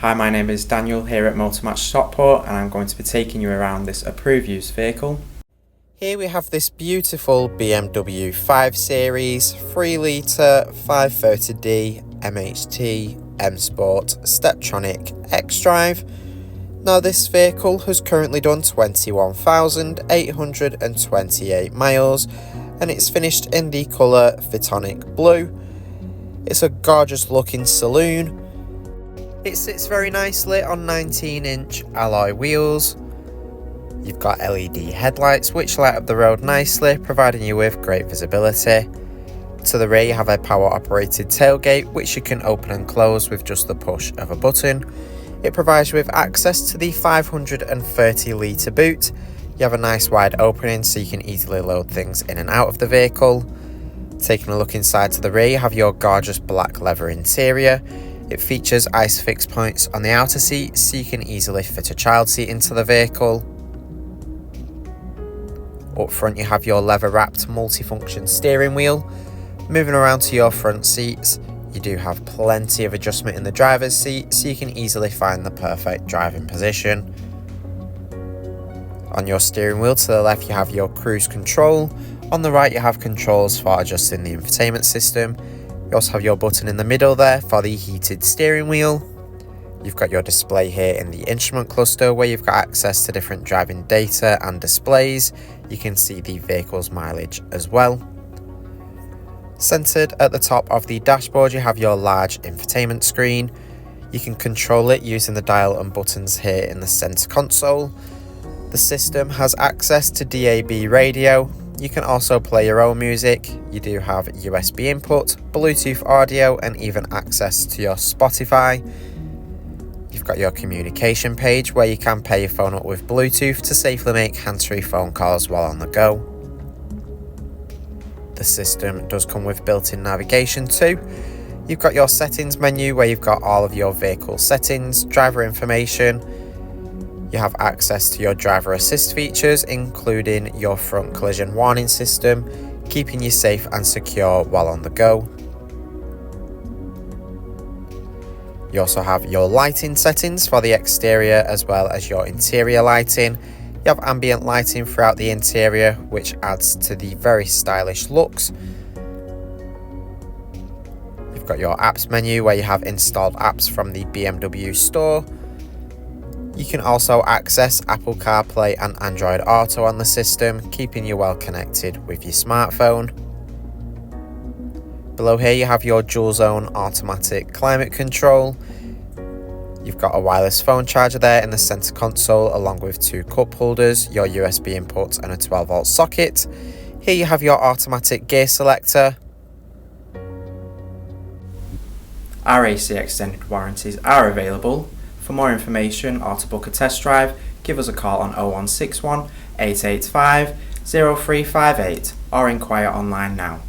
Hi, my name is Daniel here at Motor Match Stockport, and I'm going to be taking you around this approved used vehicle. Here we have this beautiful BMW 5 Series 3 litre 530d MHT M Sport Steptronic xDrive. Now this vehicle has currently done 21,828 miles and it's finished in the colour Steptronic blue. It's a gorgeous looking saloon. It sits very nicely on 19-inch alloy wheels. You've got LED headlights which light up the road nicely, providing you with great visibility. To the rear you have a power operated tailgate which you can open and close with just the push of a button. It provides you with access to the 530 litre boot. You have a nice wide opening so you can easily load things in and out of the vehicle. Taking a look inside to the rear, you have your gorgeous black leather interior. It features ISOFIX points on the outer seat so you can easily fit a child seat into the vehicle. Up front you have your leather wrapped multifunction steering wheel. Moving around to your front seats, you do have plenty of adjustment in the driver's seat so you can easily find the perfect driving position. On your steering wheel to the left you have your cruise control. On the right you have controls for adjusting the infotainment system. You also have your button in the middle there for the heated steering wheel. You've got your display here in the instrument cluster where you've got access to different driving data and displays. You can see the vehicle's mileage as well. Centered at the top of the dashboard you have your large infotainment screen. You can control it using the dial and buttons here in the center console. The system has access to DAB radio. You can also play your own music. You do have USB input, Bluetooth audio and even access to your Spotify. You've got your communication page where you can pair your phone up with Bluetooth to safely make hands-free phone calls while on the go. The system does come with built-in navigation too. You've got your settings menu where you've got all of your vehicle settings, driver information. You have access to your driver assist features, including your front collision warning system, keeping you safe and secure while on the go. You also have your lighting settings for the exterior as well as your interior lighting. You have ambient lighting throughout the interior, which adds to the very stylish looks. You've got your apps menu where you have installed apps from the BMW store. You can also access Apple CarPlay and Android Auto on the system, keeping you well connected with your smartphone. Below here you have your dual zone automatic climate control. You've got a wireless phone charger there in the center console along with two cup holders, your USB input and a 12 volt socket. Here you have your automatic gear selector. Our AC extended warranties are available. For more information or to book a test drive, give us a call on 0161 885 0358 or inquire online now.